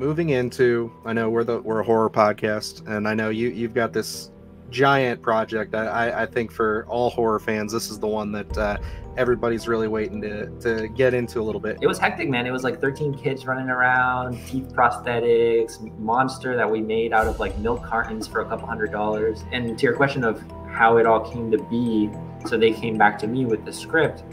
moving into, I know we're a horror podcast, and I know you've got this giant project. I think for all horror fans, this is the one that everybody's really waiting to get into a little bit. It was hectic, man. It was like 13 kids running around, teeth prosthetics, monster that we made out of like milk cartons for a couple $100. And to your question of how it all came to be, so they came back to me with the script,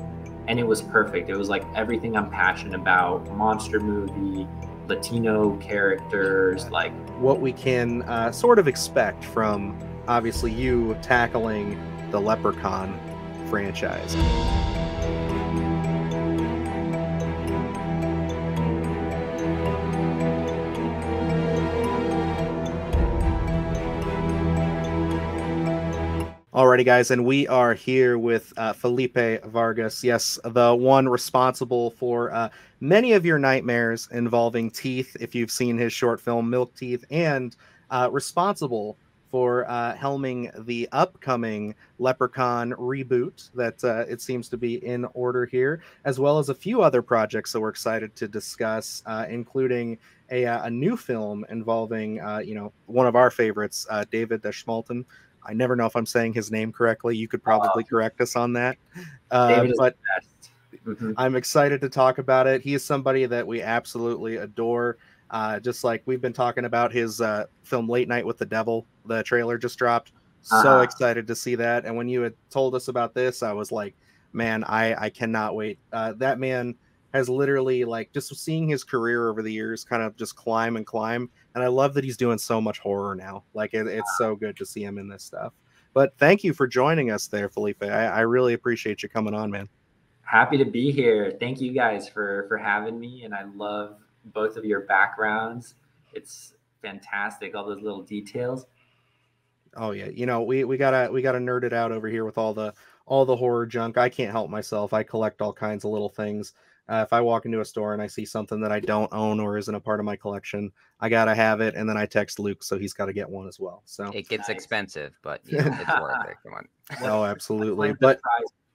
and it was perfect. It was like everything I'm passionate about: monster movie, Latino characters, like what we can sort of expect from obviously you tackling the Leprechaun franchise. Alrighty, guys, and we are here with Felipe Vargas. Yes, the one responsible for many of your nightmares involving teeth, if you've seen his short film Milk Teeth, and responsible for helming the upcoming Leprechaun Reboot that it seems to be in order here, as well as a few other projects that we're excited to discuss, including a new film involving, one of our favorites, David Schmalten. I never know if I'm saying his name correctly. You could probably correct us on that. David is but the best. I'm excited to talk about it. He is somebody that we absolutely adore. Just like we've been talking about his film Late Night with the Devil. The trailer just dropped. So excited to see that. And when you had told us about this, I was like, man, I cannot wait. That man has literally, like, just seeing his career over the years kind of just climb and climb. And I love that he's doing so much horror now. Like, it's so good to see him in this stuff. But thank you for joining us there, Felipe. I really appreciate you coming on, man. Happy to be here. Thank you guys for having me. And I love both of your backgrounds. It's fantastic, all those little details. Oh yeah, we gotta nerd it out over here with all the horror junk. I can't help myself. I collect all kinds of little things. If I walk into a store and I see something that I don't own or isn't a part of my collection, I gotta have it, and then I text Luke, so he's got to get one as well. So it gets expensive, but it's worth it. Come on. Oh, absolutely.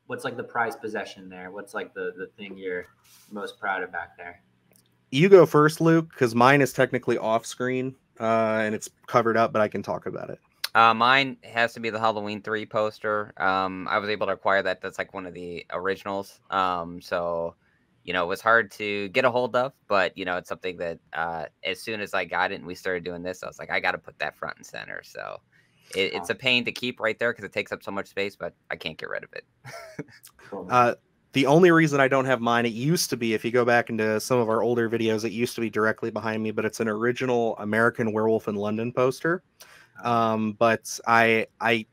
What's like the prized possession there? What's like the thing you're most proud of back there? You go first, Luke, because mine is technically off screen and it's covered up, but I can talk about it. Mine has to be the Halloween 3 poster. I was able to acquire that. That's like one of the originals. So, it was hard to get a hold of, but, it's something that as soon as I got it and we started doing this, I was like, I got to put that front and center. So it's a pain to keep right there because it takes up so much space, but I can't get rid of it. The only reason I don't have mine, it used to be, if you go back into some of our older videos, it used to be directly behind me, but it's an original American Werewolf in London poster. But I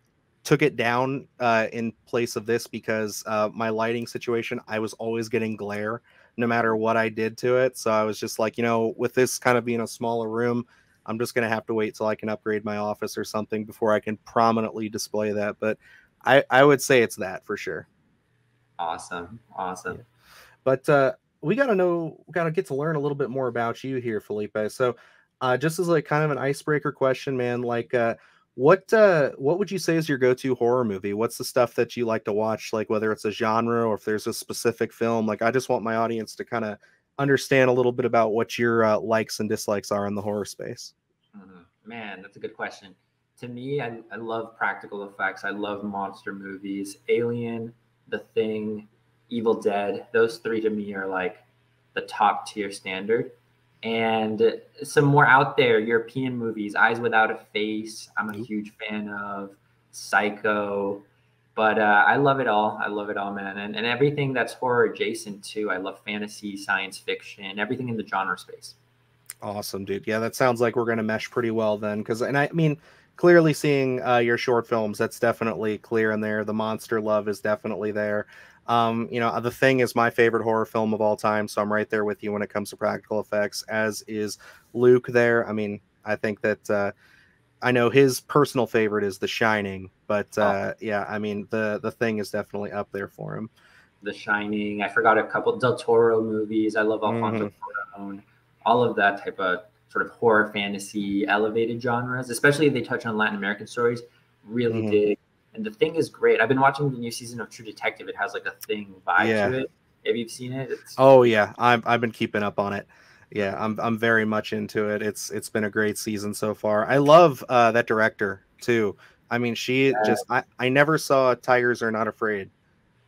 took it down in place of this because my lighting situation, I was always getting glare no matter what I did to it. So I was just like, with this kind of being a smaller room, I'm just going to have to wait till I can upgrade my office or something before I can prominently display that. But I would say it's that for sure. Awesome. Yeah. But we got to get to learn a little bit more about you here, Felipe. So just as like kind of an icebreaker question, man, like what would you say is your go-to horror movie? What's the stuff that you like to watch, like whether it's a genre or if there's a specific film? Like, I just want my audience to kind of understand a little bit about what your likes and dislikes are in the horror space. Man, that's a good question. To me, I love practical effects. I love monster movies. Alien, The Thing, Evil Dead. Those three to me are like the top tier standard. And some more out there European movies, Eyes Without a Face, I'm a huge fan of. Psycho. But I love it all. I love it all, man. And everything that's horror adjacent too. I love fantasy, science fiction, everything in the genre space. Awesome, dude. Yeah, that sounds like we're going to mesh pretty well then. And I mean, clearly seeing your short films, that's definitely clear in there. The monster love is definitely there. The Thing is my favorite horror film of all time, so I'm right there with you when it comes to practical effects, as is Luke there. I mean, I think that I know his personal favorite is The Shining, but yeah, I mean, the Thing is definitely up there for him. The Shining. I forgot a couple Del Toro movies. I love Alfonso Cuarón. All of that type of sort of horror fantasy elevated genres, especially if they touch on Latin American stories, really dig. And The Thing is great. I've been watching the new season of True Detective. It has like a Thing vibe to it. If you've seen it, oh yeah, I've been keeping up on it. Yeah, I'm very much into it. It's been a great season so far. I love that director too. I mean, she just I never saw Tigers Are Not Afraid.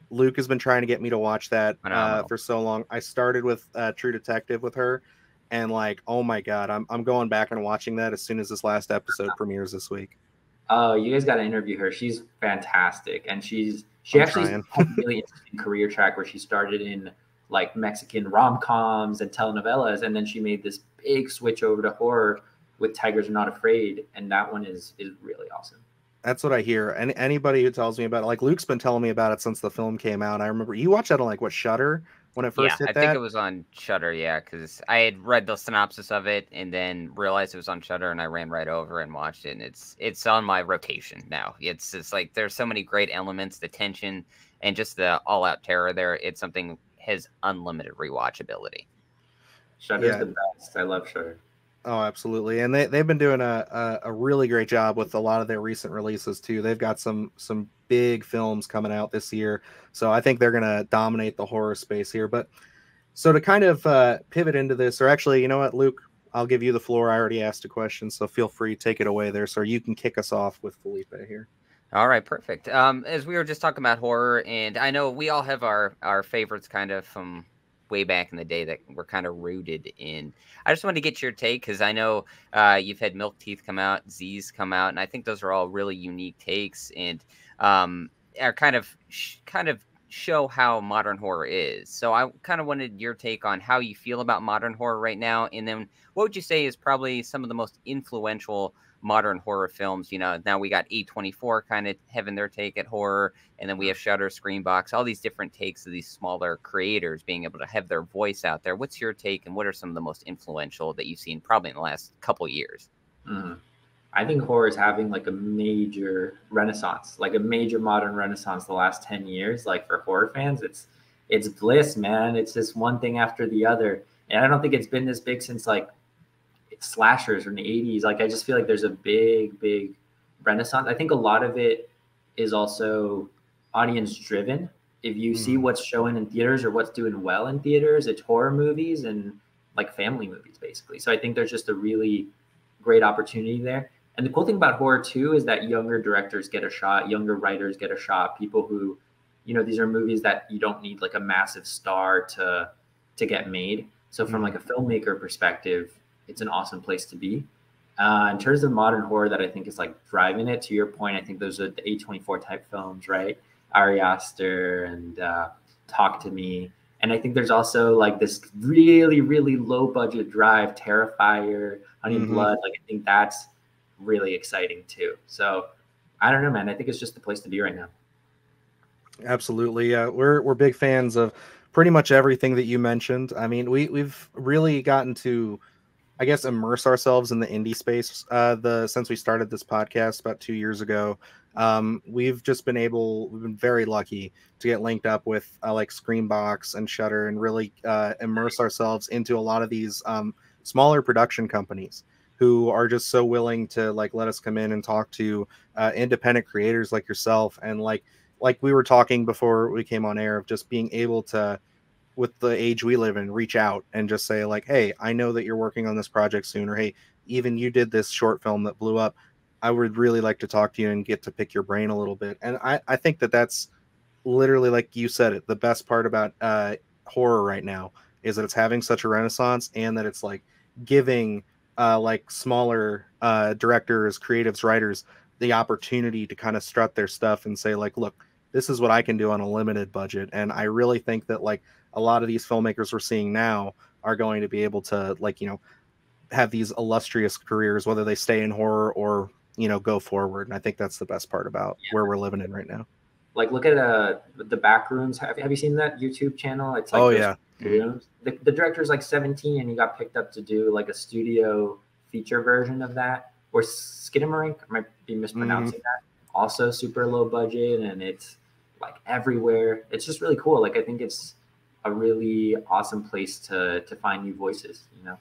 Luke has been trying to get me to watch that Phenomenal. for so long. I started with True Detective with her, and like, oh my god, I'm going back and watching that as soon as this last episode premieres this week. Oh, you guys got to interview her. She's fantastic, and she I'm actually trying. has a really interesting career track where she started in like Mexican rom-coms and telenovelas, and then she made this big switch over to horror with Tigers Are Not Afraid, and that one is really awesome. That's what I hear. And anybody who tells me about it, like Luke's been telling me about it since the film came out. I remember you watched that on like what, Shudder when it Yeah, first hit I think it that. was on Shudder. Yeah, because I had read the synopsis of it and then realized it was on Shudder, and I ran right over and watched it. And it's on my rotation now. It's just like there's so many great elements, the tension, and just the all-out terror there. It's something has unlimited rewatchability. Shudder's the best. I love Shudder. Oh, absolutely. And they've been doing a really great job with a lot of their recent releases too. They've got some big films coming out this year. So I think they're going to dominate the horror space here. But so to kind of pivot into this, or actually, you know what, Luke, I'll give you the floor. I already asked a question, so feel free, take it away there. So you can kick us off with Felipe here. All right, perfect. As we were just talking about horror, and I know we all have our favorites kind of from way back in the day that we're kind of rooted in. I just wanted to get your take because I know you've had Milk Teeth come out, Z's come out, and I think those are all really unique takes and are kind of show how modern horror is. So I kind of wanted your take on how you feel about modern horror right now, and then what would you say is probably some of the most influential modern horror films? You know, now we got A24 kind of having their take at horror, and then we have Shudder, Screambox, all these different takes of these smaller creators being able to have their voice out there. What's your take, and what are some of the most influential that you've seen probably in the last couple years? I think horror is having like a major renaissance, like a major modern renaissance the last 10 years. Like for horror fans, it's bliss, man. It's just one thing after the other. And I don't think it's been this big since like slashers from the 80s. Like I just feel like there's a big renaissance. I think a lot of it is also audience driven. If you see what's showing in theaters or what's doing well in theaters, it's horror movies and like family movies basically. So I think there's just a really great opportunity there. And the cool thing about horror too is that younger directors get a shot, younger writers get a shot, people who, you know, these are movies that you don't need like a massive star to get made. So from like a filmmaker perspective, it's an awesome place to be. In terms of modern horror that I think is like driving it, to your point, I think those are the A24 type films, right? Ari Aster and Talk to Me. And I think there's also like this really low budget drive, Terrifier, Honey and Blood. Like I think that's really exciting too. So I don't know, man. I think it's just the place to be right now. Absolutely. We're big fans of pretty much everything that you mentioned. I mean, we've really gotten to, I guess, immerse ourselves in the indie space since we started this podcast about 2 years ago. We've been very lucky to get linked up with like Screambox and Shudder and really immerse ourselves into a lot of these smaller production companies who are just so willing to like let us come in and talk to independent creators like yourself. And like we were talking before we came on air of just being able to, with the age we live in, reach out and just say like, hey, I know that you're working on this project soon, or hey, even you did this short film that blew up. I would really like to talk to you and get to pick your brain a little bit. And I think that that's literally, like you said it, the best part about horror right now is that it's having such a renaissance, and that it's like giving like smaller directors, creatives, writers the opportunity to kind of strut their stuff and say like, look, this is what I can do on a limited budget. And I really think that like a lot of these filmmakers we're seeing now are going to be able to, like, you know, have these illustrious careers, whether they stay in horror or, you know, go forward. And I think that's the best part about where we're living in right now. Like look at the Backrooms. Have you seen that YouTube channel? It's like rooms. The director's like 17 and he got picked up to do like a studio feature version of that. Or Skinamarink, I might be mispronouncing that. Also super low budget, and it's like everywhere. It's just really cool. Like I think it's a really awesome place to find new voices, you know.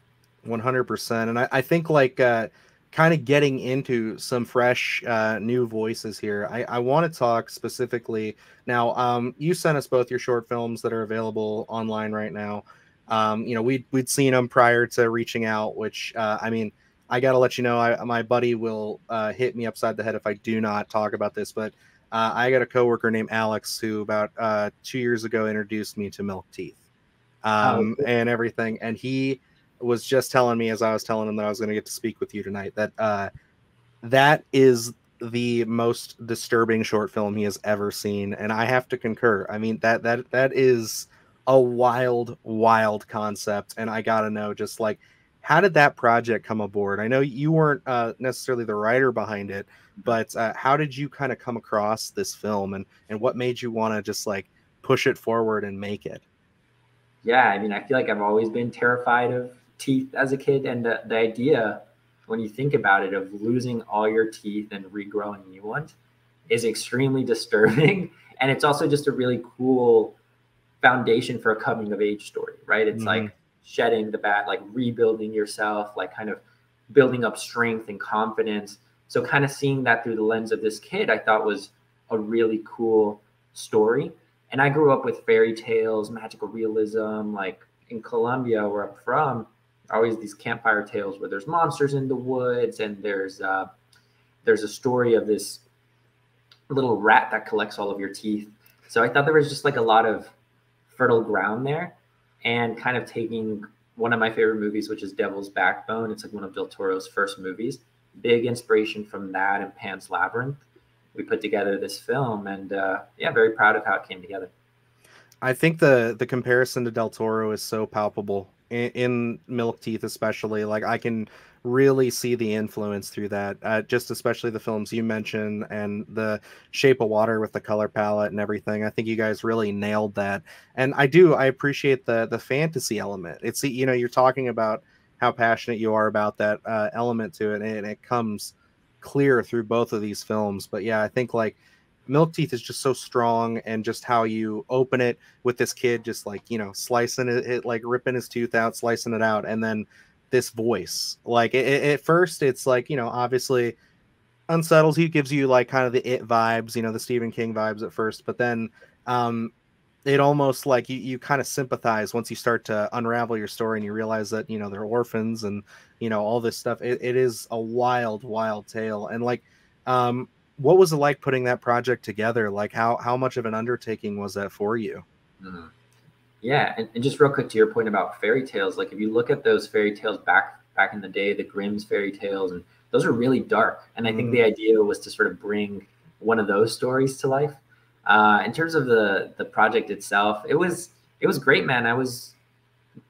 100%. And I think like kind of getting into some fresh new voices here. I want to talk specifically now. You sent us both your short films that are available online right now. You know, we'd seen him prior to reaching out, which I mean, I got to let you know, my buddy will hit me upside the head if I do not talk about this, but I got a coworker named Alex who about 2 years ago introduced me to Milk Teeth Oh, and everything. And he was just telling me, as I was telling him that I was going to get to speak with you tonight, that that is the most disturbing short film he has ever seen, and I have to concur. I mean, that is a wild concept, and I gotta know, just like, how did that project come aboard? I know you weren't necessarily the writer behind it, but how did you kind of come across this film, and what made you want to just like push it forward and make it? yeah, I mean, I feel like I've always been terrified of teeth as a kid, and the idea, when you think about it, of losing all your teeth and regrowing new ones is extremely disturbing. And it's also just a really cool foundation for a coming of age story, right? It's Mm-hmm. like shedding the bad, like rebuilding yourself, like kind of building up strength and confidence. So kind of seeing that through the lens of this kid, I thought was a really cool story. And I grew up with fairy tales, magical realism. Like in Colombia, where I'm from, always these campfire tales where there's monsters in the woods, and there's a story of this little rat that collects all of your teeth. So I thought there was just like a lot of fertile ground there, and kind of taking one of my favorite movies, which is Devil's Backbone. It's like one of Del Toro's first movies. Big inspiration from that and Pan's Labyrinth. We put together this film, and yeah, very proud of how it came together. I think the comparison to Del Toro is so palpable in Milk Teeth, especially. Like, I can really see the influence through that. Just especially the films you mentioned and the Shape of Water with the color palette and everything. I think you guys really nailed that. And I appreciate the fantasy element. It's, you know, you're talking about how passionate you are about that element to it, and it comes clear through both of these films. But yeah, I think like Milk Teeth is just so strong, and just how you open it with this kid just like, you know, slicing it like ripping his tooth out, slicing it out, and then this voice, like at first it's like, you know, obviously unsettles you, gives you like kind of the It vibes, you know, the Stephen King vibes at first, but then it almost like you kind of sympathize once you start to unravel your story and you realize that, you know, they're orphans and, you know, all this stuff. It is a wild tale. And like, what was it like putting that project together? Like, how much of an undertaking was that for you? Mhm. Yeah, and just real quick to your point about fairy tales, like if you look at those fairy tales back in the day, the Grimm's fairy tales, and those are really dark. And I think the idea was to sort of bring one of those stories to life. In terms of the project itself, it was great, man. I was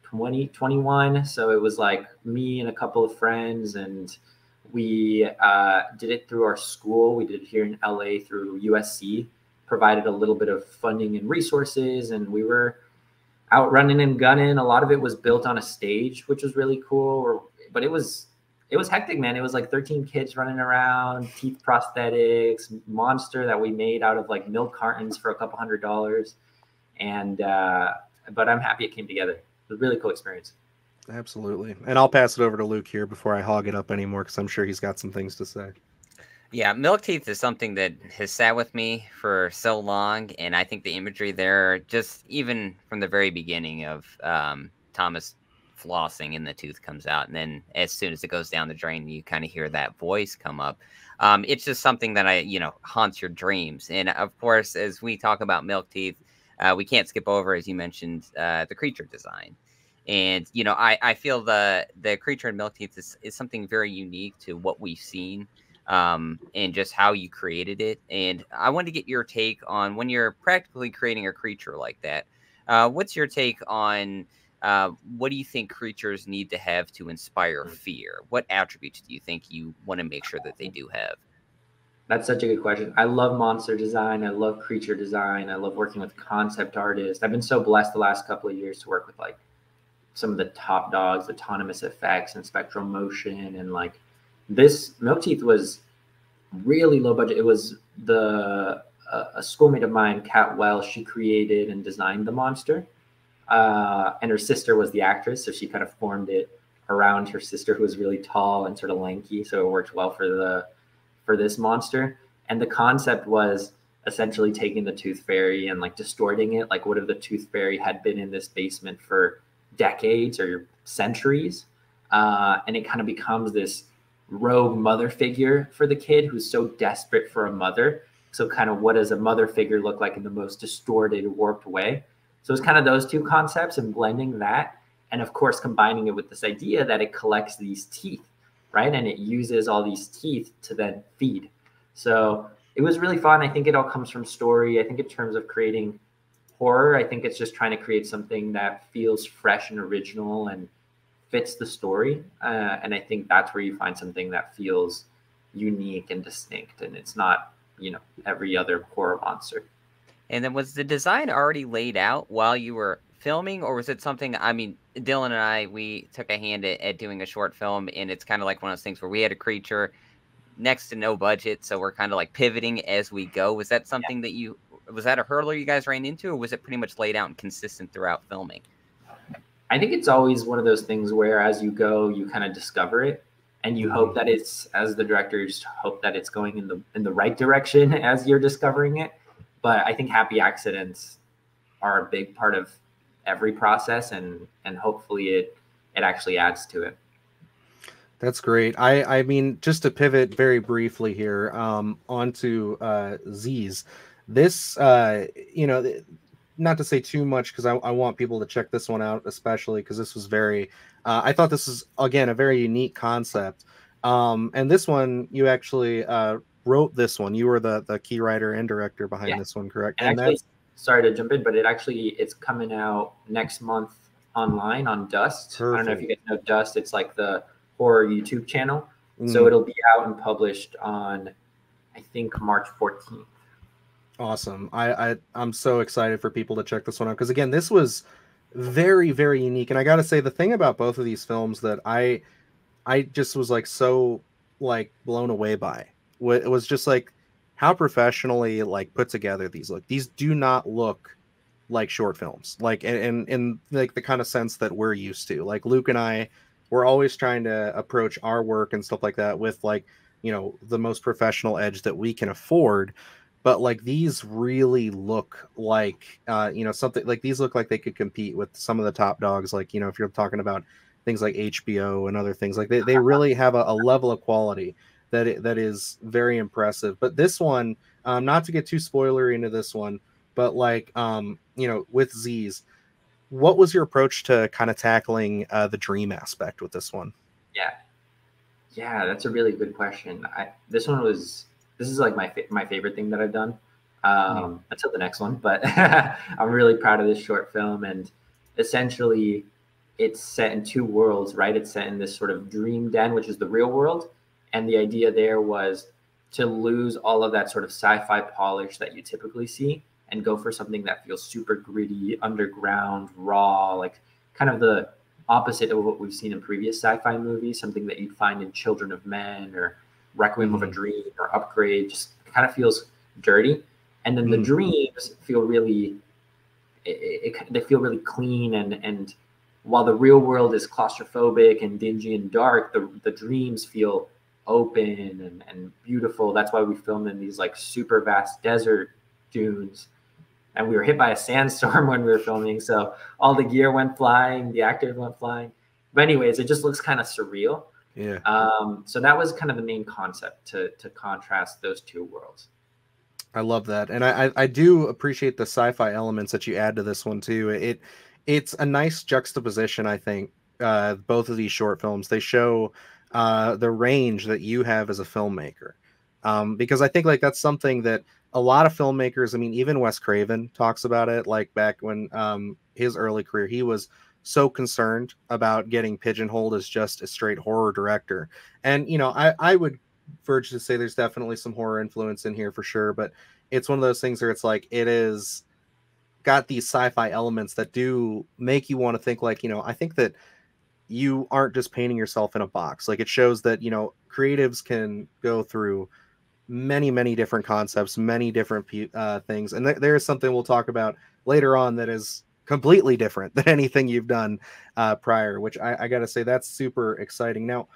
21, so it was like me and a couple of friends, and we did it through our school. We did it here in LA through USC, provided a little bit of funding and resources, and we were out running and gunning. A lot of it was built on a stage, which was really cool. But it was hectic, man. It was like 13 kids running around, teeth prosthetics, monster that we made out of like milk cartons for a couple $100. And but I'm happy it came together. It was a really cool experience. Absolutely. And I'll pass it over to Luke here before I hog it up anymore, because I'm sure he's got some things to say. Yeah, Milk Teeth is something that has sat with me for so long, and I think the imagery there, just even from the very beginning of Thomas flossing and the tooth comes out, and then as soon as it goes down the drain, you kind of hear that voice come up. It's just something that haunts your dreams. And of course, as we talk about Milk Teeth, we can't skip over, as you mentioned, the creature design. And I feel the creature in Milk Teeth is something very unique to what we've seen, and just how you created it. And I wanted to get your take on, when you're practically creating a creature like that, what's your take on what do you think creatures need to have to inspire fear? What attributes do you think you want to make sure that they do have? That's such a good question. I love monster design. I love creature design. I love working with concept artists. I've been so blessed the last couple of years to work with like some of the top dogs, Autonomous Effects and Spectral Motion. And like this Milk Teeth was really low budget. It was a schoolmate of mine, Kat Wells, she created and designed the monster. And her sister was the actress. So she kind of formed it around her sister, who was really tall and sort of lanky. So it worked well for this monster. And the concept was essentially taking the Tooth Fairy and like distorting it. Like, what if the Tooth Fairy had been in this basement for decades or centuries. And it kind of becomes this rogue mother figure for the kid who's so desperate for a mother. So kind of what does a mother figure look like in the most distorted, warped way? So it's kind of those two concepts and blending that. And of course, combining it with this idea that it collects these teeth, right? And it uses all these teeth to then feed. So it was really fun. I think it all comes from story. I think in terms of creating horror, I think it's just trying to create something that feels fresh and original and fits the story. And I think that's where you find something that feels unique and distinct. And it's not, every other horror monster. And then was the design already laid out while you were filming, or was it something, I mean, Dylan and I, we took a hand at doing a short film, and it's kind of like one of those things where we had a creature next to no budget, so we're kind of like pivoting as we go. Was that something that was that a hurdle you guys ran into, or was it pretty much laid out and consistent throughout filming? I think it's always one of those things where as you go, you kind of discover it, and you hope that it's, as the director, you just hope that it's going in the right direction as you're discovering it. But I think happy accidents are a big part of every process, and hopefully it actually adds to it. That's great. I mean, just to pivot very briefly here onto Z's. This, not to say too much because I want people to check this one out, especially because this was very, I thought this is, again, a very unique concept. And this one, you actually wrote this one. You were the key writer and director behind this one, correct? And actually, sorry to jump in, but it's coming out next month online on Dust. Perfect. I don't know if you guys know Dust. It's like the horror YouTube channel. So it'll be out and published on, I think, March 14th. Awesome. I'm so excited for people to check this one out because, again, this was very, very unique. And I got to say, the thing about both of these films that I just was like so like blown away by it was just like how professionally like put together these look. These do not look like short films, like in like the kind of sense that we're used to. Like Luke and I, we're always trying to approach our work and stuff like that with like, the most professional edge that we can afford. But like these really look like, something like these look like they could compete with some of the top dogs. Like, if you're talking about things like HBO and other things, like they really have a level of quality that is very impressive. But this one, not to get too spoilery into this one, but like, with Z's, what was your approach to kind of tackling the dream aspect with this one? Yeah, that's a really good question. This is like my favorite thing that I've done until the next one, but I'm really proud of this short film. And essentially it's set in two worlds, right? It's set in this sort of dream den, which is the real world. And the idea there was to lose all of that sort of sci-fi polish that you typically see and go for something that feels super gritty, underground, raw, like kind of the opposite of what we've seen in previous sci-fi movies, something that you'd find in Children of Men or Requiem of a Dream or Upgrade. Just kind of feels dirty. And then the dreams feel really, they feel really clean. And while the real world is claustrophobic and dingy and dark, the dreams feel open and beautiful. That's why we filmed in these like super vast desert dunes. And we were hit by a sandstorm when we were filming. So all the gear went flying, the actors went flying. But anyways, it just looks kind of surreal. Yeah. So that was kind of the main concept to contrast those two worlds. I love that. And I do appreciate the sci-fi elements that you add to this one too. It's a nice juxtaposition, I think. Both of these short films, they show the range that you have as a filmmaker. Because I think like that's something that a lot of filmmakers, I mean, even Wes Craven talks about it, like back when his early career, he was so concerned about getting pigeonholed as just a straight horror director. And, I would verge to say there's definitely some horror influence in here for sure, but it's one of those things where it's like, it is got these sci-fi elements that do make you want to think like, I think that you aren't just painting yourself in a box. Like it shows that, creatives can go through many different concepts, many different things. And there is something we'll talk about later on that is completely different than anything you've done prior, which I got to say that's super exciting. Now,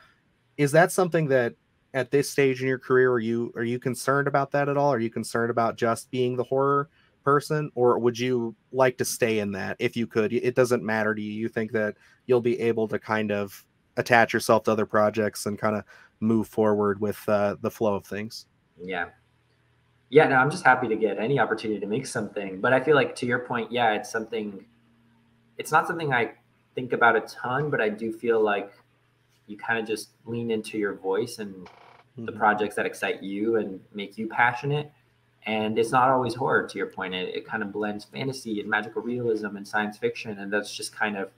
is that something that at this stage in your career, are you concerned about that at all? Are you concerned about just being the horror person, or would you like to stay in that if you could? It doesn't matter to you. You think that you'll be able to kind of attach yourself to other projects and kind of move forward with the flow of things? Yeah. Yeah, no, I'm just happy to get any opportunity to make something. But I feel like, to your point, yeah, it's not something I think about a ton, but I do feel like you kind of just lean into your voice and the projects that excite you and make you passionate. And it's not always horror, to your point. It kind of blends fantasy and magical realism and science fiction. And that's just kind of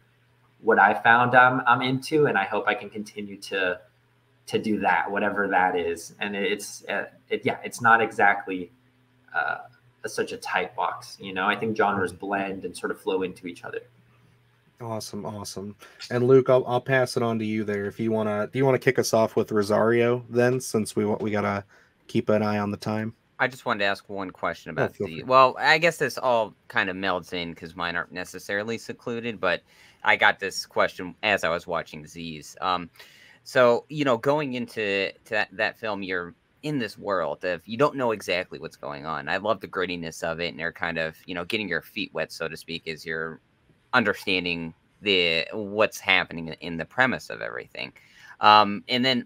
what I found I'm into. And I hope I can continue to do that, whatever that is. And it's not exactly such a tight box. You know, I think genres blend and sort of flow into each other. Awesome. And Luke, I'll pass it on to you there. If you do you want to kick us off with Rosario then, since we gotta keep an eye on the time? I just wanted to ask one question about well, I guess this all kind of melds in because mine aren't necessarily secluded, but I got this question as I was watching Z's. So, you know, going into that film, you're in this world of, you don't know exactly what's going on. I love the grittiness of it, and they're kind of, you know, getting your feet wet, so to speak, as you're understanding what's happening in the premise of everything. And then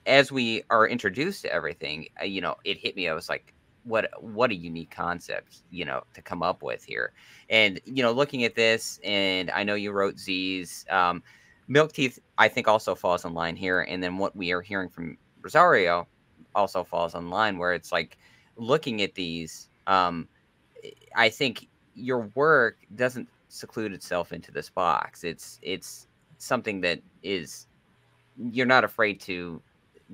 as we are introduced to everything, you know, it hit me. I was like, what a unique concept, you know, to come up with here. And, you know, looking at this, and I know you wrote Z's, Milk Teeth, I think, also falls in line here. And then what we are hearing from Rosario also falls in line, where it's like, looking at these, I think your work doesn't seclude itself into this box. It's something that is, you're not afraid to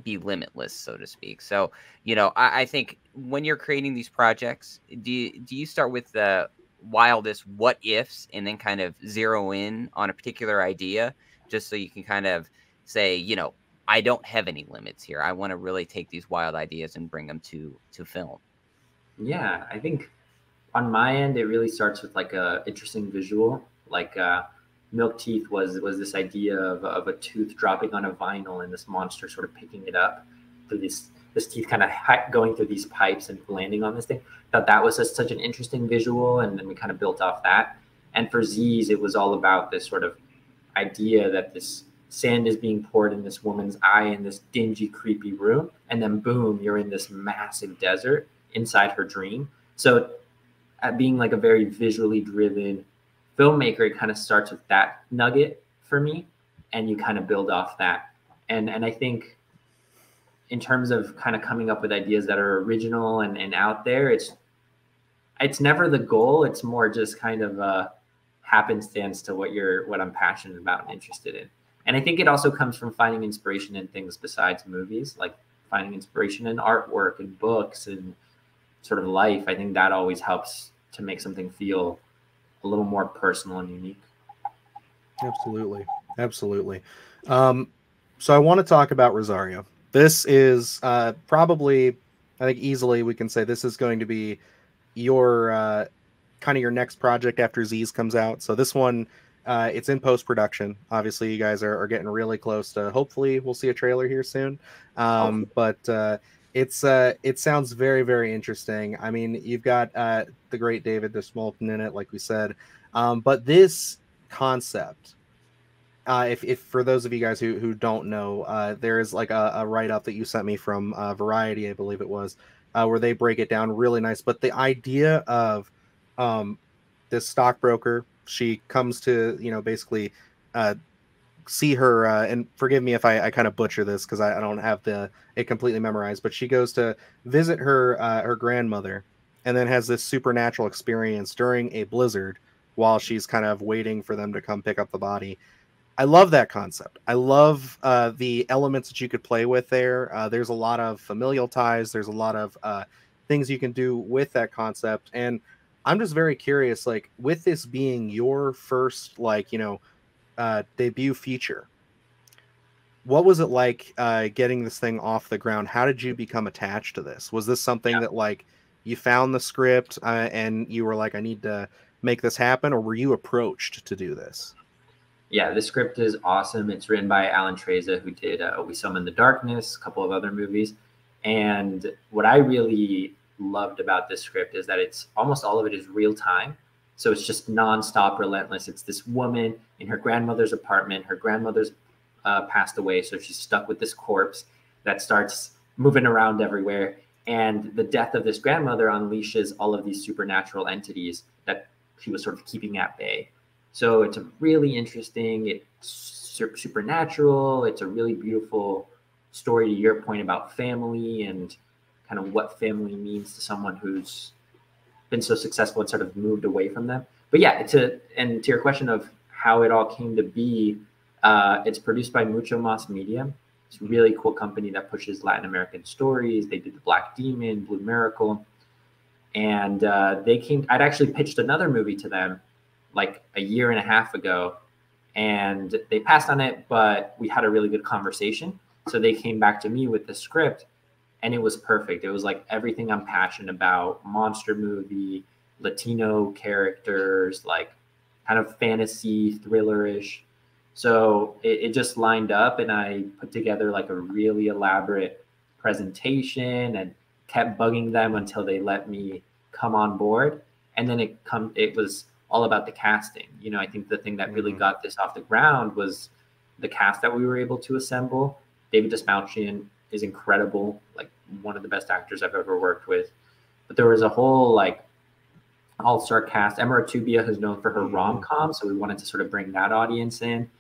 be limitless, so to speak. So, you know, I think when you're creating these projects, do you start with the wildest what ifs and then kind of zero in on a particular idea, just so you can kind of say, you know, I don't have any limits here. I want to really take these wild ideas and bring them to film? Yeah, I think on my end, it really starts with like a interesting visual. Like Milk Teeth was this idea of a tooth dropping on a vinyl and this monster sort of picking it up through this teeth kind of going through these pipes and landing on this thing. Thought that was such an interesting visual, and then we kind of built off that. And for Z's, it was all about this sort of idea that this sand is being poured in this woman's eye in this dingy, creepy room, and then boom, you're in this massive desert inside her dream. So at being like a very visually driven filmmaker, it kind of starts with that nugget for me, and you kind of build off that. And I think in terms of kind of coming up with ideas that are original and out there, it's never the goal. It's more just kind of a happenstance to what I'm passionate about and interested in. And I think it also comes from finding inspiration in things besides movies, like finding inspiration in artwork and books and sort of life. I think that always helps to make something feel a little more personal and unique. Absolutely. So I want to talk about Rosario. This is probably, I think easily we can say this is going to be your kind of your next project after Z's comes out. So this one, it's in post-production. Obviously, you guys are getting really close to, hopefully we'll see a trailer here soon. But it sounds very, very interesting. I mean, you've got the great David Desmolton in it, like we said. But this concept, if for those of you guys who don't know, there is like a write-up that you sent me from Variety, I believe it was, where they break it down really nice. But the idea of this stockbroker, she comes to, you know, basically see her, and forgive me if I kind of butcher this because I don't have it completely memorized, but she goes to visit her grandmother, and then has this supernatural experience during a blizzard while she's kind of waiting for them to come pick up the body. I love that concept. I love the elements that you could play with there. There's a lot of familial ties. There's a lot of things you can do with that concept. And I'm just very curious, like, with this being your first, like, you know, debut feature, what was it like getting this thing off the ground? How did you become attached to this? Was this something that, like, you found the script and you were like, I need to make this happen, or were you approached to do this? Yeah, the script is awesome. It's written by Alan Treza, who did We Summon the Darkness, a couple of other movies. And what I really loved about this script is that it's almost all of it is real time. So it's just nonstop relentless. It's this woman in her grandmother's apartment. Her grandmother's passed away, so she's stuck with this corpse that starts moving around everywhere. And the death of this grandmother unleashes all of these supernatural entities that she was sort of keeping at bay. So it's a really interesting, it's supernatural. It's a really beautiful story, to your point about family and kind of what family means to someone who's been so successful and sort of moved away from them. But yeah, and to your question of how it all came to be, it's produced by Mucho Mas Media. It's a really cool company that pushes Latin American stories. They did The Black Demon, Blue Miracle. And I'd actually pitched another movie to them like a year and a half ago, and they passed on it, but we had a really good conversation. So they came back to me with the script, and it was perfect. It was like everything I'm passionate about: monster movie, Latino characters, like kind of fantasy, thriller-ish. So it just lined up, and I put together like a really elaborate presentation and kept bugging them until they let me come on board. And then it was all about the casting. You know, I think the thing that really got this off the ground was the cast that we were able to assemble. David Dastmalchian is incredible, like one of the best actors I've ever worked with. But there was a whole like all-star cast. Emma Artubia, who's known for her rom-com, so we wanted to sort of bring that audience in.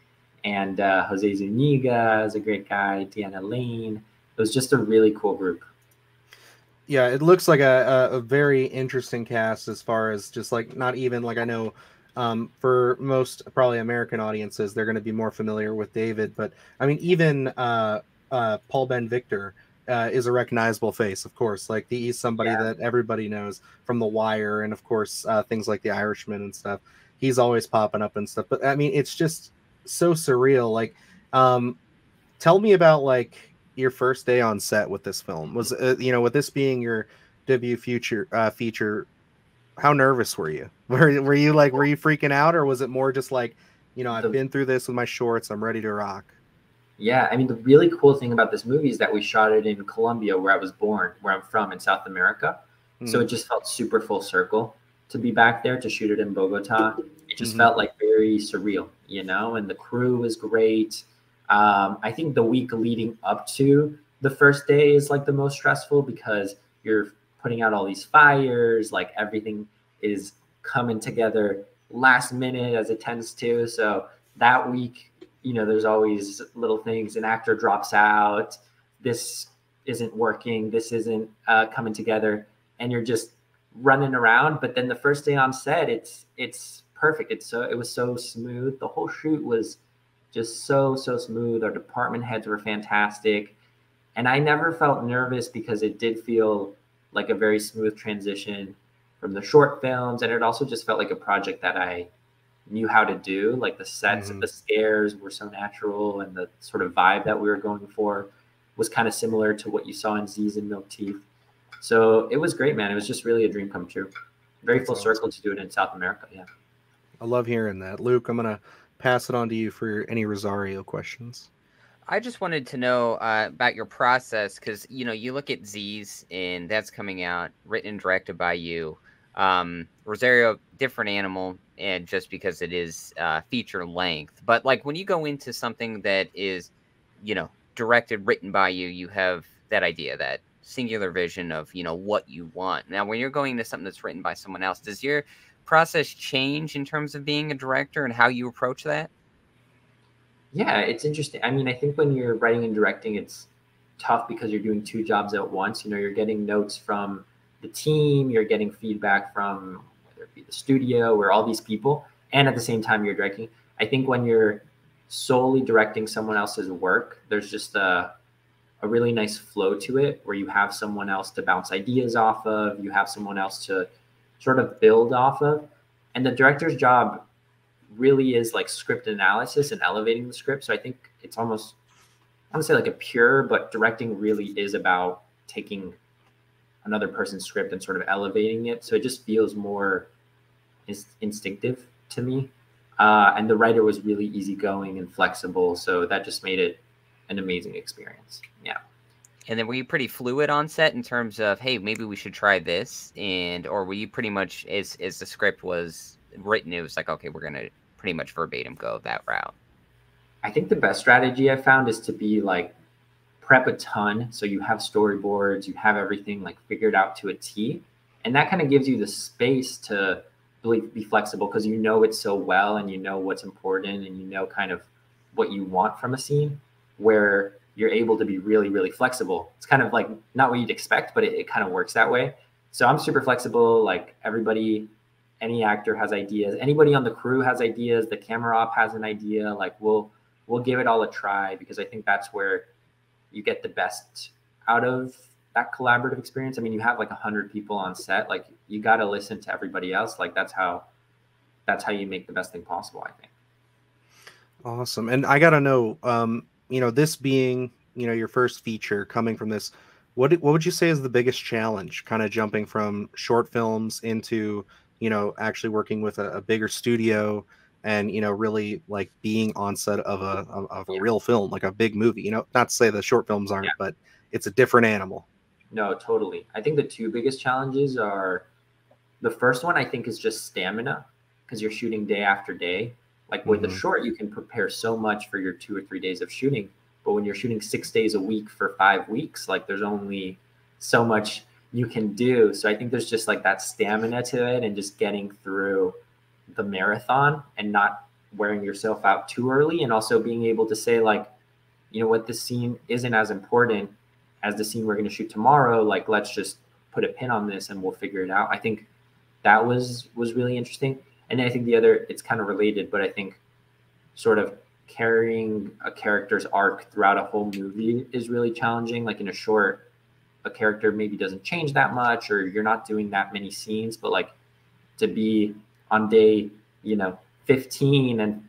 And Jose Zuniga is a great guy, Deanna Lane. It was just a really cool group. Yeah, it looks like a very interesting cast as far as just like, not even like, I know for most probably American audiences, they're going to be more familiar with David. But I mean, even Paul Ben Victor is a recognizable face, of course. Like he's somebody that everybody knows from The Wire, and of course things like The Irishman and stuff. He's always popping up and stuff. But I mean, it's just so surreal. Like, tell me about like your first day on set with this film. Was with this being your debut feature, how nervous were you? Were you freaking out, or was it more just like, I've been through this with my shorts, I'm ready to rock? Yeah, I mean, the really cool thing about this movie is that we shot it in Colombia, where I was born, where I'm from, in South America. So it just felt super full circle to be back there to shoot it in Bogota. It just felt like very surreal, and the crew was great. I think the week leading up to the first day is like the most stressful, because you're putting out all these fires, like everything is coming together last minute as it tends to. So that week, there's always little things. An actor drops out, this isn't working, this isn't coming together, and you're just running around. But then the first day on set, it's perfect. It was so smooth. The whole shoot was just so smooth. Our department heads were fantastic. And I never felt nervous, because it did feel like a very smooth transition from the short films. And it also just felt like a project that I knew how to do. Like the sets and the scares were so natural, and the sort of vibe that we were going for was kind of similar to what you saw in Z's and Milk Teeth. So it was great, man. It was just really a dream come true. Very full circle to do it in South America. Yeah. I love hearing that. Luke, I'm going to pass it on to you for any Rosario questions. I just wanted to know about your process, because you look at Z's, and that's coming out, written and directed by you. Rosario, different animal, and just because it is feature length. But like when you go into something that is, directed, written by you, you have that idea, that singular vision of what you want. Now, when you're going into something that's written by someone else, does your process change in terms of being a director and how you approach that? Yeah, it's interesting. I mean, I think when you're writing and directing, it's tough because you're doing two jobs at once. You're getting notes from the team, you're getting feedback from whether it be the studio or all these people, and at the same time you're directing. I think when you're solely directing someone else's work, there's just a really nice flow to it, where you have someone else to bounce ideas off of, you have someone else to sort of build off of. And the director's job really is like script analysis and elevating the script. So I think it's almost, I would say like a pure, but directing really is about taking another person's script and sort of elevating it. So it just feels more instinctive to me. And the writer was really easygoing and flexible. So that just made it an amazing experience. Yeah. And then were you pretty fluid on set in terms of, hey, maybe we should try this, or were you pretty much as the script was written, it was like, okay, we're gonna pretty much verbatim go that route? I think the best strategy I found is to be like prep a ton, so you have storyboards, you have everything like figured out to a T, and that kind of gives you the space to really be flexible because you know it so well and you know what's important and you know kind of what you want from a scene, where you're able to be really, really flexible. It's kind of like not what you'd expect, but it kind of works that way. So I'm super flexible. Like everybody, any actor has ideas. Anybody on the crew has ideas. The camera op has an idea. Like we'll give it all a try because I think that's where you get the best out of that collaborative experience. I mean, you have like 100 people on set. Like you got to listen to everybody else. Like that's how you make the best thing possible, I think. Awesome. And I gotta know, this being, your first feature coming from this, what would you say is the biggest challenge, kind of jumping from short films into, actually working with a bigger studio and, really like being on set of a real film, like a big movie, not to say the short films aren't, but it's a different animal. No, totally. I think the two biggest challenges are, the first one I think is just stamina because you're shooting day after day. Like with the short, you can prepare so much for your 2 or 3 days of shooting. But when you're shooting 6 days a week for 5 weeks, like there's only so much you can do. So I think there's just like that stamina to it and just getting through the marathon and not wearing yourself out too early. And also being able to say like, you know what, this scene isn't as important as the scene we're going to shoot tomorrow. Like, let's just put a pin on this and we'll figure it out. I think that was really interesting. And I think the other, it's kind of related, but I think sort of carrying a character's arc throughout a whole movie is really challenging. Like in a short, a character maybe doesn't change that much, or you're not doing that many scenes, but like to be on day, 15 and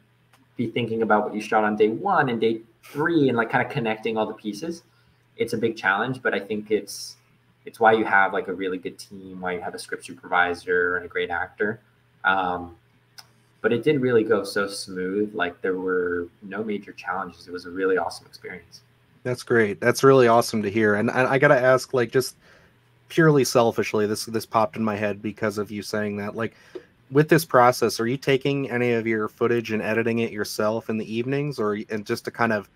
be thinking about what you shot on day 1 and day 3 and like kind of connecting all the pieces. It's a big challenge, but I think it's why you have like a really good team, why you have a script supervisor and a great actor. But it did really go so smooth. Like there were no major challenges. It was a really awesome experience. That's great. That's really awesome to hear. And I got to ask, like, just purely selfishly, this popped in my head because of you saying that, like, with this process, are you taking any of your footage and editing it yourself in the evenings, and just to kind of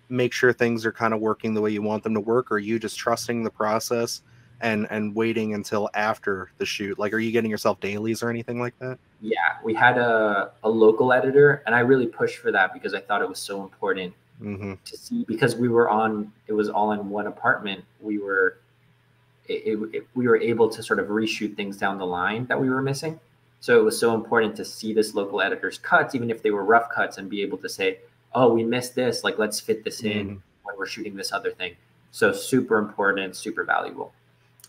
make sure things are kind of working the way you want them to work? Or are you just trusting the process and waiting until after the shoot? Like, are you getting yourself dailies or anything like that? Yeah, we had a local editor, and I really pushed for that because I thought it was so important to see, because it was all in one apartment. We were able to sort of reshoot things down the line that we were missing. So it was so important to see this local editor's cuts, even if they were rough cuts, and be able to say, oh, we missed this, like let's fit this in when we're shooting this other thing. So super important, super valuable.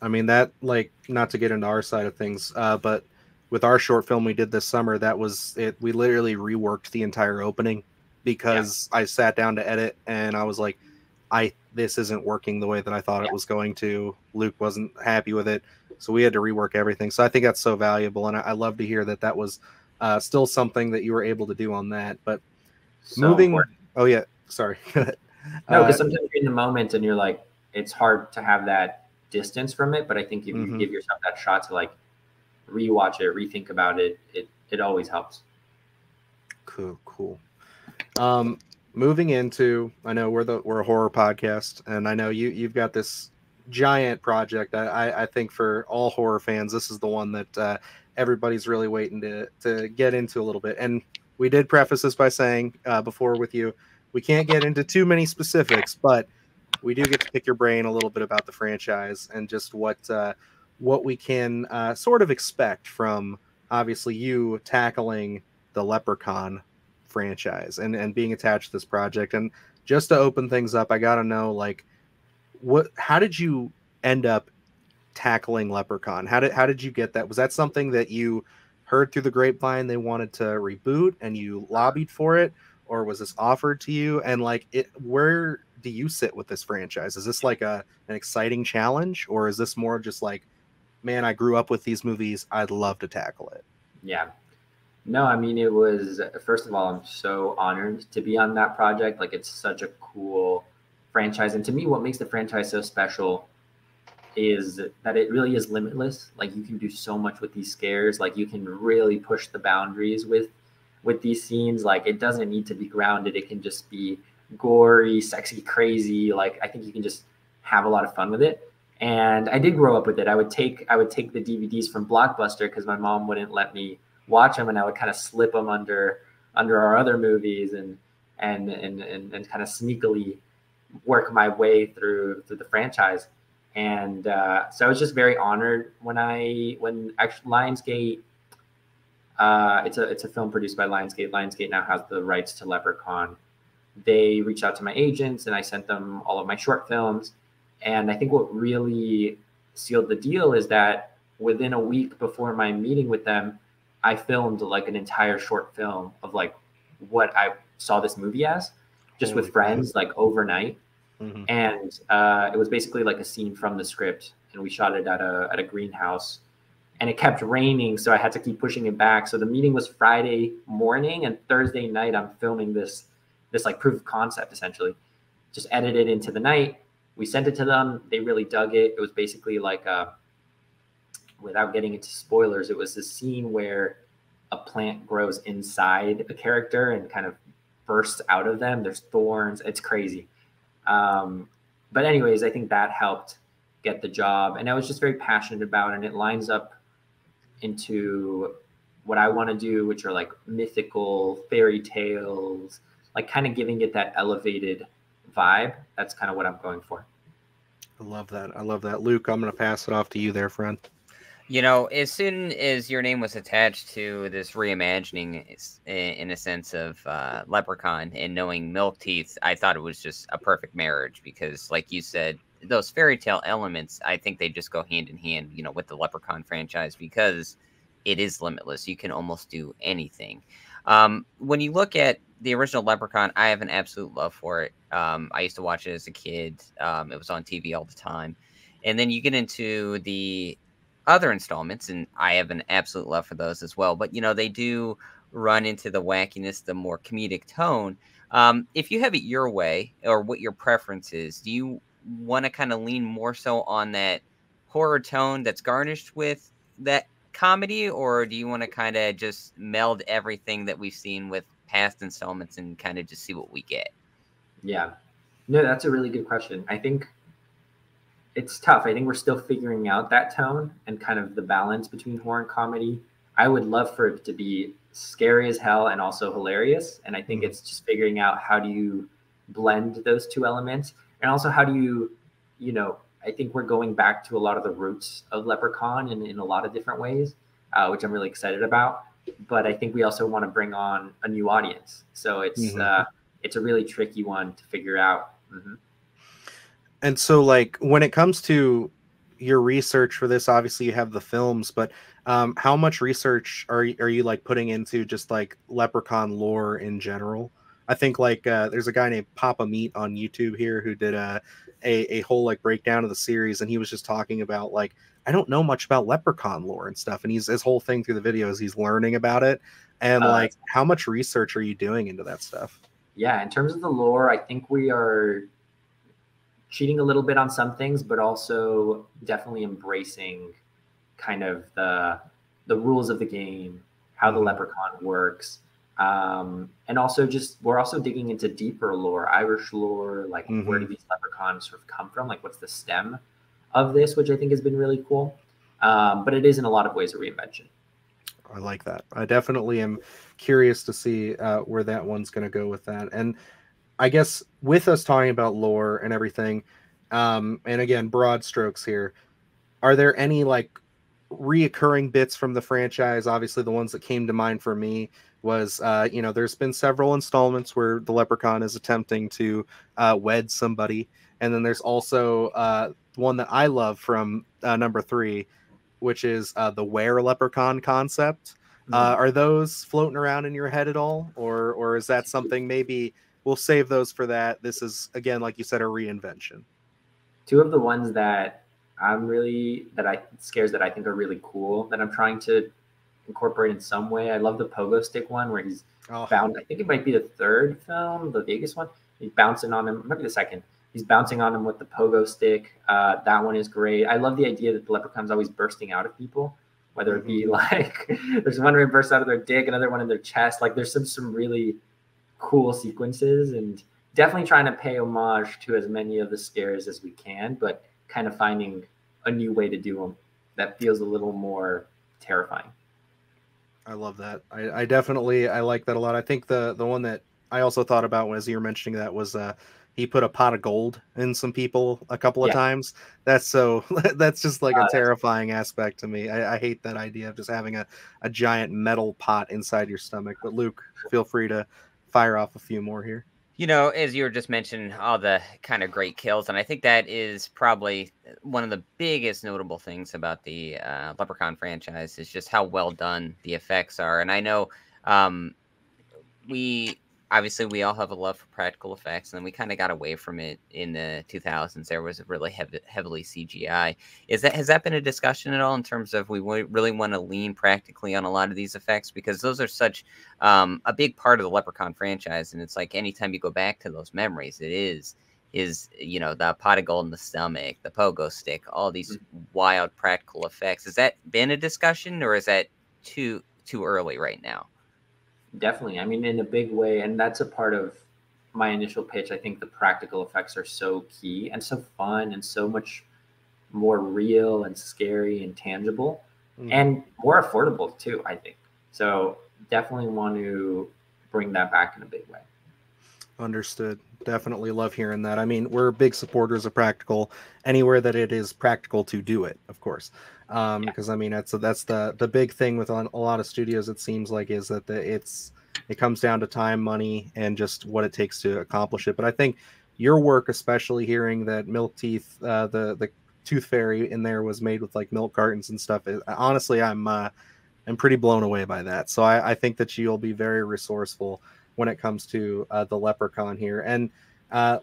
I mean, that, like, not to get into our side of things, but with our short film we did this summer, that was it. We literally reworked the entire opening because I sat down to edit and I was like, this isn't working the way that I thought it was going to. Luke wasn't happy with it, so we had to rework everything. So I think that's so valuable, and I love to hear that was still something that you were able to do on that. But So moving, important. oh yeah, sorry. No, because sometimes you're in the moment and you're like, it's hard to have that distance from it. But I think if you give yourself that shot to like rewatch it, rethink about it, it always helps. Cool. Moving into, I know we're a horror podcast, and I know you've got this giant project. I think for all horror fans, this is the one that everybody's really waiting to get into a little bit. And we did preface this by saying before with you, we can't get into too many specifics, but we do get to pick your brain a little bit about the franchise and just what we can sort of expect from, obviously, you tackling the Leprechaun franchise and being attached to this project. And just to open things up, I gotta know, like, how did you end up tackling Leprechaun? How did you get that? Was that something that you heard through the grapevine they wanted to reboot and you lobbied for it, or was this offered to you? And like, where do you sit with this franchise? Is this like an exciting challenge, or is this more just like, man, I grew up with these movies, I'd love to tackle it? Yeah. No, I mean, it was, first of all, I'm so honored to be on that project. Like, it's such a cool franchise. And to me, what makes the franchise so special is that it really is limitless. Like, you can do so much with these scares. Like, you can really push the boundaries with these scenes. Like, it doesn't need to be grounded. It can just be gory, sexy, crazy. Like, I think you can just have a lot of fun with it. And I did grow up with it. I would take the DVDs from Blockbuster because my mom wouldn't let me watch them, and I would kind of slip them under our other movies and kind of sneakily work my way through the franchise. And so I was just very honored when actually Lionsgate, it's a film produced by Lionsgate. Lionsgate now has the rights to Leprechaun. They reached out to my agents, and I sent them all of my short films. And I think what really sealed the deal is that within a week before my meeting with them, I filmed like an entire short film of like what I saw this movie as, just with friends, like overnight. Mm-hmm. And it was basically like a scene from the script, and we shot it at a greenhouse, and it kept raining, so I had to keep pushing it back. So the meeting was Friday morning, and Thursday night I'm filming this like proof of concept, essentially. Just edited into the night. We sent it to them. They really dug it. It was basically like without getting into spoilers, it was this scene where a plant grows inside a character and kind of bursts out of them. There's thorns. It's crazy. But anyways, I think that helped get the job, and I was just very passionate about it, and it lines up into what I want to do, which are like mythical fairy tales, like kind of giving it that elevated vibe. That's kind of what I'm going for. I love that. Luke, I'm going to pass it off to you there, friend. You know, as soon as your name was attached to this reimagining, in a sense of Leprechaun, and knowing Milk Teeth, I thought it was just a perfect marriage because, like you said, those fairy tale elements, I think they just go hand in hand, you know, with the Leprechaun franchise because it is limitless. You can almost do anything. When you look at the original Leprechaun, I have an absolute love for it. I used to watch it as a kid. It was on TV all the time. And then you get into the other installments, and I have an absolute love for those as well. But, you know, they do run into the wackiness, the more comedic tone. If you have it your way, or what your preference is, do you want to kind of lean more so on that horror tone that's garnished with that comedy, or do you want to kind of just meld everything that we've seen with past installments and kind of just see what we get? Yeah, no, that's a really good question. I think it's tough. I think we're still figuring out that tone and kind of the balance between horror and comedy. I would love for it to be scary as hell and also hilarious. And I think it's just figuring out how do you blend those two elements, and also how do you know, I think we're going back to a lot of the roots of Leprechaun in a lot of different ways, which I'm really excited about. But I think we also want to bring on a new audience. So it's a really tricky one to figure out. Mm-hmm. And so, like, when it comes to your research for this, obviously you have the films, but how much research are you like putting into just like Leprechaun lore in general? I think like there's a guy named Papa Meat on YouTube here who did a whole like breakdown of the series, and he was just talking about like, I don't know much about Leprechaun lore and stuff, and his whole thing through the videos, he's learning about it. And like, how much research are you doing into that stuff? Yeah, in terms of the lore, I think we are cheating a little bit on some things, but also definitely embracing kind of the rules of the game, how the Leprechaun works. And also we're also digging into deeper lore, Irish lore, like where do these leprechauns sort of come from? Like, what's the stem of this, which I think has been really cool. But it is in a lot of ways a reinvention. I like that. I definitely am curious to see where that one's going to go with that. And I guess with us talking about lore and everything, and again, broad strokes here, are there any like reoccurring bits from the franchise? Obviously, the ones that came to mind for me was, you know, there's been several installments where the Leprechaun is attempting to wed somebody. And then there's also one that I love from number 3, which is the were-leprechaun concept. Are those floating around in your head at all? Or is that something maybe we'll save those for that? This is, again, like you said, a reinvention. 2 of the ones that scares that I think are really cool that I'm trying to incorporate in some way. I love the pogo stick one where he's bound. I think it might be the 3rd film, the Vegas one. He's bouncing on him. It might be the 2nd. he's bouncing on him with the pogo stick. That one is great. I love the idea that the Leprechaun's always bursting out of people, whether it be like there's one where it bursts out of their dick, another one in their chest. Like there's some really cool sequences, and definitely trying to pay homage to as many of the scares as we can, but kind of finding a new way to do them that feels a little more terrifying. I love that. I definitely like that a lot. I think the one that I also thought about as you were mentioning that was he put a pot of gold in some people a couple of times. That's so that's just like a terrifying aspect to me. I hate that idea of just having a giant metal pot inside your stomach. But Luke, feel free to fire off a few more here. You know, as you were just mentioning, all the kind of great kills, and I think that is probably one of the biggest notable things about the Leprechaun franchise is just how well done the effects are. And I know we all have a love for practical effects, and then we kind of got away from it in the 2000s. There was really heavily CGI. Has that been a discussion at all in terms of we really want to lean practically on a lot of these effects, because those are such a big part of the Leprechaun franchise, and it's like anytime you go back to those memories, it is you know, the pot of gold in the stomach, the pogo stick, all these wild practical effects. Has that been a discussion, or is that too early right now? Definitely. I mean, in a big way. And that's a part of my initial pitch. I think the practical effects are so key and so fun and so much more real and scary and tangible and more affordable too, I think. So definitely want to bring that back in a big way. Understood. Definitely love hearing that. I mean, we're big supporters of practical anywhere that it is practical to do it, of course. Because I mean, that's the big thing with a lot of studios. It seems like is that it comes down to time, money, and just what it takes to accomplish it. But I think your work, especially hearing that Milk Teeth, the Tooth Fairy in there was made with like milk cartons and stuff. Honestly, I'm pretty blown away by that. So I think that you'll be very resourceful when it comes to the Leprechaun here. And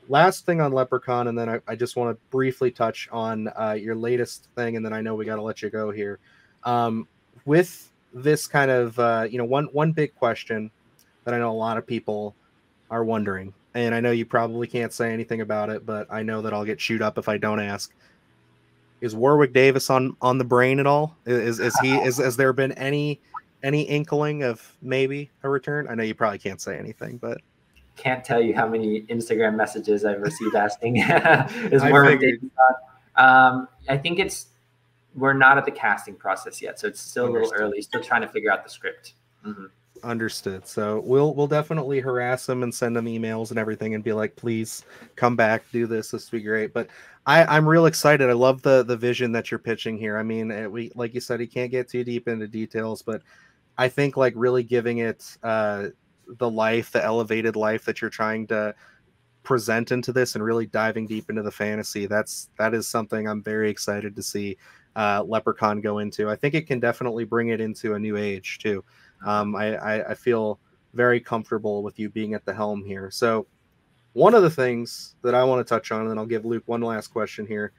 last thing on Leprechaun, and then I just want to briefly touch on your latest thing, and then I know we got to let you go here. With this kind of, one big question that I know a lot of people are wondering, and I know you probably can't say anything about it, but I know that I'll get chewed up if I don't ask. Is Warwick Davis on the brain at all? Has there been any inkling of maybe a return? I know you probably can't say anything, but can't tell you how many Instagram messages I've received asking is Warwick Davis on. I think we're not at the casting process yet, so it's still a little early. Still trying to figure out the script. Understood. So we'll definitely harass him and send him emails and everything and be like, please come back, do this. This would be great. But I'm real excited. I love the vision that you're pitching here. I mean, we, like you said, he can't get too deep into details, but I think like really giving it the elevated life that you're trying to present into this and really diving deep into the fantasy. That is something I'm very excited to see Leprechaun go into. I think it can definitely bring it into a new age too. I feel very comfortable with you being at the helm here. So one of the things that I want to touch on, and then I'll give Luke one last question here.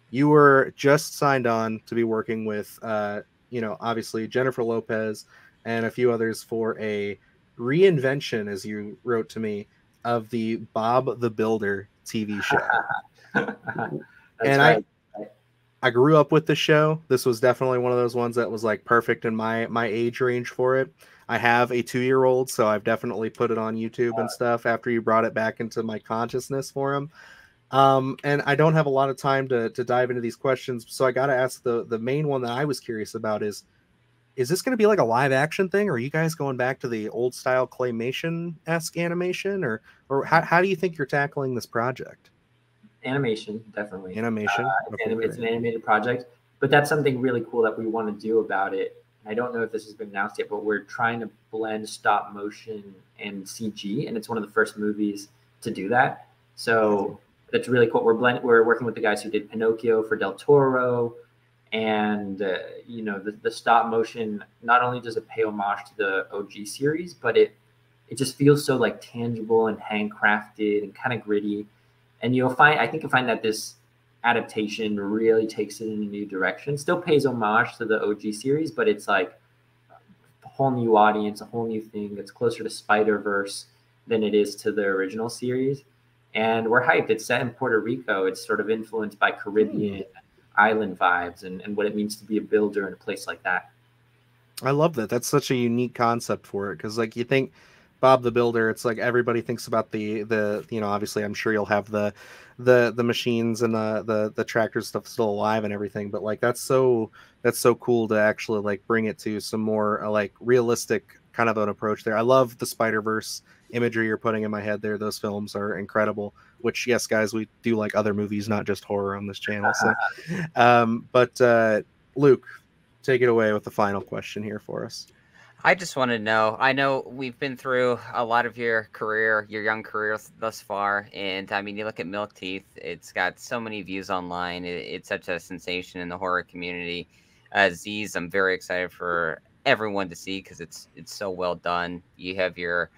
You were just signed on to be working with, obviously Jennifer Lopez and a few others for a reinvention, as you wrote to me, of the Bob the Builder TV show. And right. I grew up with the show. This was definitely one of those ones that was like perfect in my age range for it. I have a 2-year-old, so I've definitely put it on YouTube and stuff after you brought it back into my consciousness for him. And I don't have a lot of time to dive into these questions, so I got to ask the main one that I was curious about is this going to be like a live action thing, or are you guys going back to the old style claymation-esque animation, or how do you think you're tackling this project? Animation, definitely. Animation. It's an animated project, but that's something really cool that we want to do about it. I don't know if this has been announced yet, but we're trying to blend stop motion and CG, and it's one of the first movies to do that. So that's really cool. We're working with the guys who did Pinocchio for Del Toro, and the stop motion. Not only does it pay homage to the OG series, but it just feels so like tangible and handcrafted and kind of gritty. And I think you'll find that this adaptation really takes it in a new direction. Still pays homage to the OG series, but it's like a whole new audience, a whole new thing. It's closer to Spider-Verse than it is to the original series. and we're hyped. It's set in Puerto Rico. It's sort of influenced by Caribbean island vibes and what it means to be a builder in a place like that. I love that. That's such a unique concept for it, because like you think Bob the Builder, it's like everybody thinks about the obviously I'm sure you'll have the machines and the tractor stuff still alive and everything, but like that's so cool to actually like bring it to some more like realistic kind of an approach there. I love the Spider-Verse imagery you're putting in my head there. Those films are incredible, which, yes, guys, we do like other movies, not just horror on this channel. So but Luke, take it away with the final question here for us. I just want to know, I know we've been through a lot of your career, your young career thus far. And I mean, you look at Milk Teeth, it's got so many views online. It's such a sensation in the horror community. Z's, I'm very excited for everyone to see because it's so well done. You have your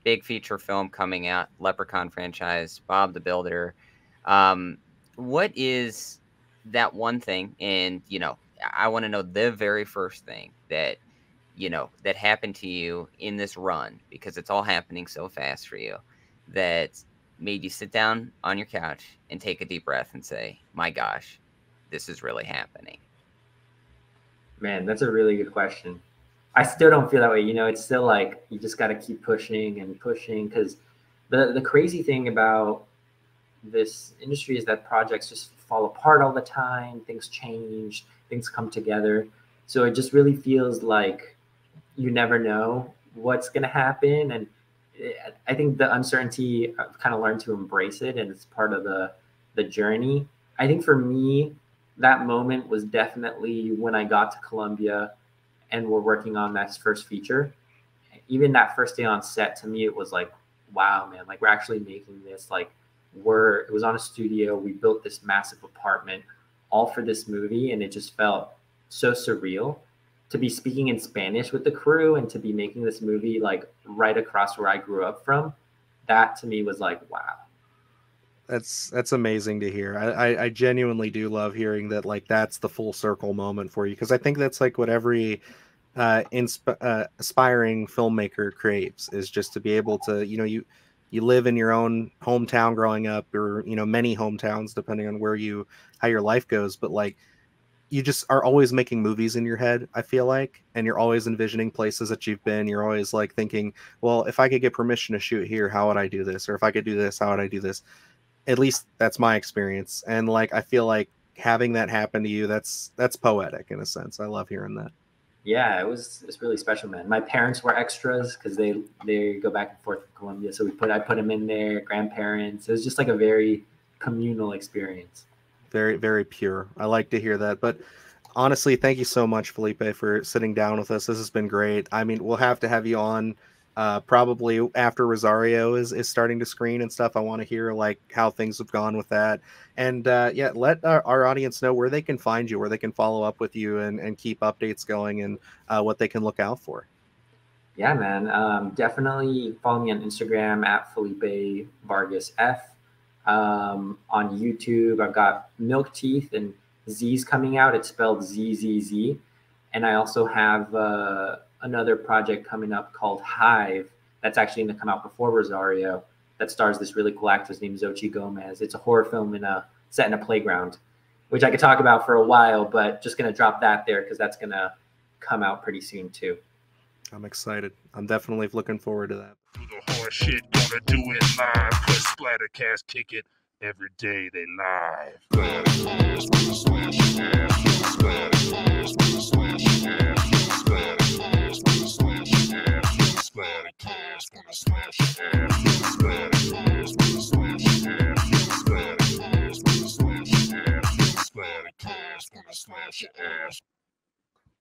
big feature film coming out, Leprechaun franchise, Bob the Builder. What is that one thing? And, you know, I want to know the very first thing that, you know, that happened to you in this run, because it's all happening so fast for you, that made you sit down on your couch and take a deep breath and say, my gosh, this is really happening. Man, that's a really good question. I still don't feel that way. You know, it's still like, you just got to keep pushing and pushing, because the crazy thing about this industry is that projects just fall apart all the time. Things change, things come together. So it just really feels like you never know what's going to happen. And I think the uncertainty, I've kind of learned to embrace it, and it's part of the journey. I think for me, that moment was definitely when I got to Columbia and we're working on that first feature. Even that first day on set, to me, it was like, wow, man, like we're actually making this. Like it was on a studio. We built this massive apartment all for this movie. And it just felt so surreal to be speaking in Spanish with the crew and to be making this movie like right across where I grew up from. That to me was like, wow. That's amazing to hear. I genuinely do love hearing that, like that's the full circle moment for you, because I think that's like what every aspiring filmmaker craves, is just to be able to, you know, you live in your own hometown growing up, or you know, many hometowns depending on how your life goes, but like you just are always making movies in your head, I feel like, and you're always envisioning places that you've been. You're always like thinking, well, if I could get permission to shoot here, how would I do this? Or if I could do this, how would I do this? At least that's my experience. And like, I feel like having that happen to you, that's poetic in a sense. I love hearing that. Yeah, it's really special, man. My parents were extras because they go back and forth from Columbia. So I put them in there, grandparents. It was just like a very communal experience. Very, very pure. I like to hear that. But honestly, thank you so much, Felipe, for sitting down with us. This has been great. I mean, we'll have to have you on probably after Rosario is starting to screen and stuff. I want to hear like how things have gone with that. And yeah, let our audience know where they can find you, where they can follow up with you and keep updates going, and what they can look out for. Yeah, man. Definitely follow me on Instagram at Felipe Vargas F. On YouTube, I've got Milk Teeth and Z's coming out. It's spelled ZZZ. And I also have another project coming up called Hive that's actually going to come out before Rosario, that stars this really cool actress named Xochitl Gomez. It's a horror film set in a playground, which I could talk about for a while, but just going to drop that there because that's going to come out pretty soon too. I'm excited. I'm definitely looking forward to that. Do the horror shit, gonna do it live. Cause Splattercast kick it every day they live. Splattercast, gonna smash your ass. Splattercast, gonna smash your ass. Splattercast, gonna smash your ass. Splattercast, gonna smash your ass. Splattercast, gonna smash your ass. Splattercast, gonna smash your ass. Splattercast, gonna smash your ass.